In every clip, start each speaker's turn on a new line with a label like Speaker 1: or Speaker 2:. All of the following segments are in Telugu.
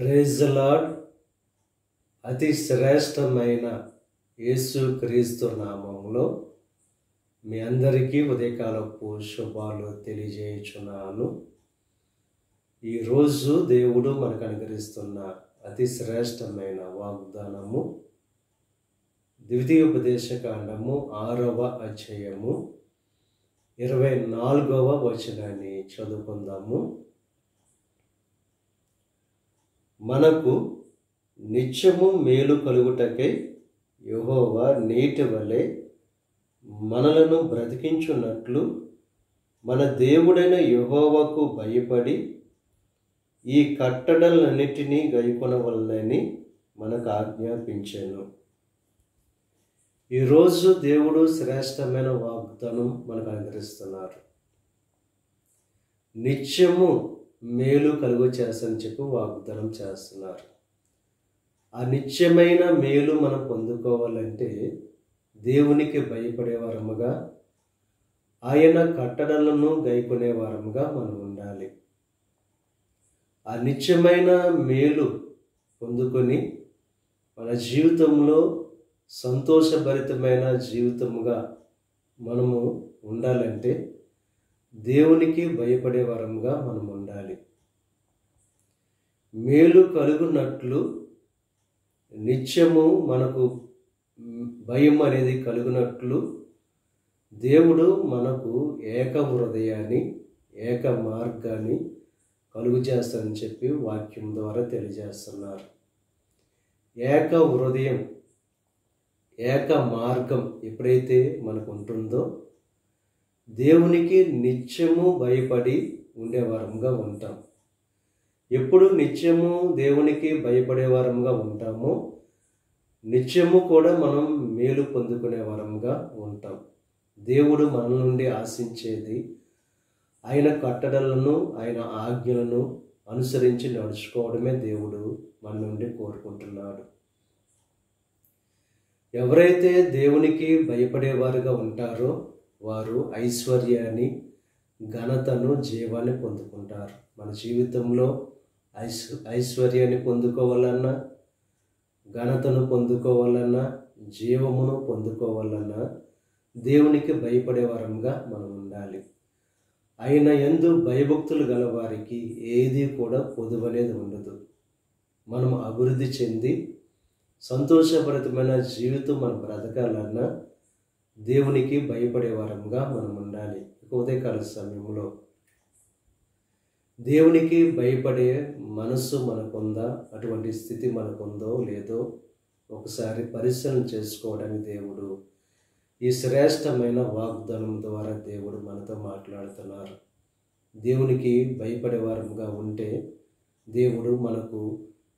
Speaker 1: Praise the lord. అతి శ్రేష్టమైన యేసు క్రీస్తు నామములో మీ అందరికీ ఉదయకాలపు శుభాలు తెలియజేయుచున్నాను. ఈరోజు దేవుడు మనకు అనుగ్రహిస్తున్న అతి శ్రేష్టమైన వాగ్దానము ద్వితీయోపదేశకాండము 6వ అధ్యాయము 24వ వచనాన్ని చదువుకుందాము. మనకు నిత్యము మేలు కలుగుటకై యెహోవా నీటి వలె మనలను బ్రతికించున్నట్లు మన దేవుడైన యెహోవాకు భయపడి ఈ కట్టడలన్నిటినీ గైకొనవలెనని మనకు ఆజ్ఞాపించాను. ఈరోజు దేవుడు శ్రేష్టమైన వాగ్దానం మనకు అనుగ్రహిస్తున్నారు. నిత్యము మేలు కలుగు చేస్తని చెప్పి వాగ్దానం చేస్తున్నారు. ఆ నిత్యమైన మేలు మనం పొందుకోవాలంటే దేవునికి భయపడే వారముగా, ఆయన కట్టడలను గైకొనే వారముగా మనం ఉండాలి. ఆ నిత్యమైన మేలు పొందుకొని మన జీవితంలో సంతోషభరితమైన జీవితముగా మనము ఉండాలంటే దేవునికి భయపడే వారముగా మనం ఉండాలి. మేలు కలుగునట్లు నిత్యము మనకు భయం అనేది కలుగునట్లు దేవుడు మనకు ఏక హృదయాన్ని, ఏక మార్గాన్ని కలుగు చేస్తారని చెప్పి వాక్యం ద్వారా తెలియజేస్తున్నారు. ఏక హృదయం, ఏక మార్గం ఎప్పుడైతే మనకు ఉంటుందో దేవునికి నిత్యము భయపడి ఉండేవారంగా ఉంటాం. ఎప్పుడు నిత్యము దేవునికి భయపడే వారంగా ఉంటామో నిత్యము కూడా మనం మేలు పొందుకునే వారంగా ఉంటాం. దేవుడు మన నుండి ఆశించేది ఆయన కట్టడలను, ఆయన ఆజ్ఞలను అనుసరించి నడుచుకోవడమే దేవుడు మన నుండి కోరుకుంటున్నాడు. ఎవరైతే దేవునికి భయపడేవారుగా ఉంటారో వారు ఐశ్వర్యాన్ని, ఘనతను, జీవాన్ని పొందుకుంటారు. మన జీవితంలో ఐశ్వర్యాన్ని పొందుకోవాలన్నా, ఘనతను పొందుకోవాలన్నా, జీవమును పొందుకోవాలన్నా దేవునికి భయపడే వారంగా మనం ఉండాలి. ఆయన యందు భయభక్తులు గల వారికి ఏది కూడా పొదువనేది ఉండదు. మనం అభివృద్ధి చెంది సంతోషభరితమైన జీవితం మనం బ్రతకాలన్నా దేవునికి భయపడే వారంగా మనం ఉండాలి. ఉదయకాల సమయంలో దేవునికి భయపడే మనస్సు మనకుందా, అటువంటి స్థితి మనకుందో లేదో ఒకసారి పరిశీలన చేసుకోవడానికి దేవుడు ఈ శ్రేష్టమైన వాగ్దానం ద్వారా దేవుడు మనతో మాట్లాడుతున్నారు. దేవునికి భయపడే వారంగా ఉంటే దేవుడు మనకు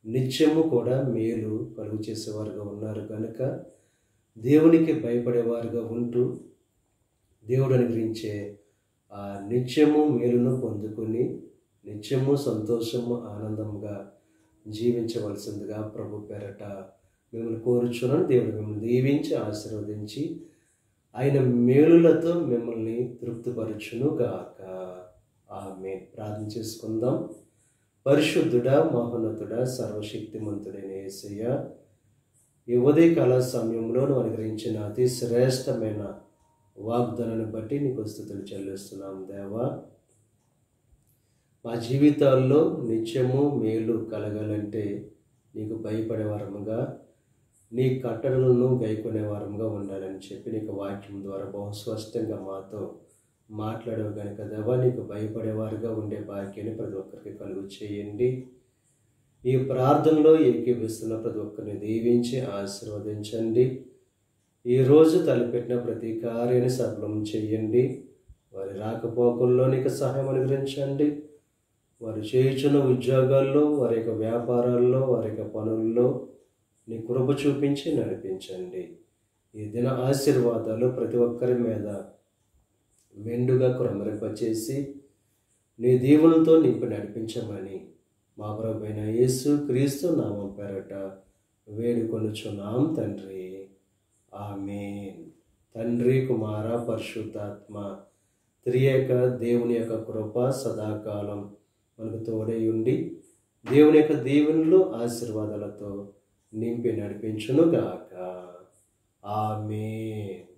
Speaker 1: నిత్యము కూడా మేలు కలుగు చేసేవారుగా ఉన్నారు కనుక దేవునికి భయపడేవారుగా ఉంటూ దేవుడు అనుగ్రహించే ఆ నిత్యము మేలును పొందుకొని నిత్యము సంతోషము ఆనందంగా జీవించవలసిందిగా ప్రభు పేరట మిమ్మల్ని కోరుచున్నాను. దేవుడు మిమ్మల్ని దీవించి ఆశీర్వదించి ఆయన మేలులతో మిమ్మల్ని తృప్తిపరచును గాక. ఆమేన్. ప్రార్థన చేసుకుందాం. పరిశుద్ధుడా, మహోన్నతుడా, సర్వశక్తిమంతుడైన యేసయ్య, ఈ ఉదయకాల సమయంలో నువ్వు అనుగ్రహించిన అతి శ్రేష్టమైన వాగ్దానాన్ని బట్టి నీకు స్తుతులు చెల్లిస్తున్నాం దేవా. మా జీవితాల్లో నిత్యము మేలు కలగాలంటే నీకు భయపడే వారముగా, నీ కట్టడలను గైకొనే వారముగా ఉండాలని చెప్పి నీకు వాక్యం ద్వారా బహు స్పష్టంగా మాతో మాట్లాడేవు కనుక దేవా, నీకు భయపడేవారుగా ఉండే భాగ్యాన్ని ప్రతి ఒక్కరికి కలుగు చేయండి. ఈ ప్రార్థనలో ఏకీభిస్తున్న ప్రతి ఒక్కరిని దీవించి ఆశీర్వదించండి. ఈరోజు తలపెట్టిన ప్రతి కార్యాన్ని సఫలం చేయండి. వారి రాకపోకల్లో నీకు సహాయం అనుగ్రహించండి. వారు చేయుచున్న ఉద్యోగాల్లో, వారి యొక్క వ్యాపారాల్లో, వారి యొక్క పనుల్లో నీ కృప చూపించి నడిపించండి. ఈ దిన ఆశీర్వాదాలు ప్రతి ఒక్కరి మీద మెండుగా కుమ్మరింపచేసి నీ దీవులతో నింపి నడిపించమని మా ప్రభువైన యేసు క్రీస్తు నామం పేరట వేడుకొనుచున్నాం తండ్రి. ఆమేన్. తండ్రి, కుమార, పరిశుద్ధాత్మ త్రియేక దేవుని యొక్క కృప సదాకాలం మనకు తోడై ఉండి దేవుని యొక్క దీవెనలు ఆశీర్వాదాలతో నింపి నడిపించునుగాక. ఆమేన్.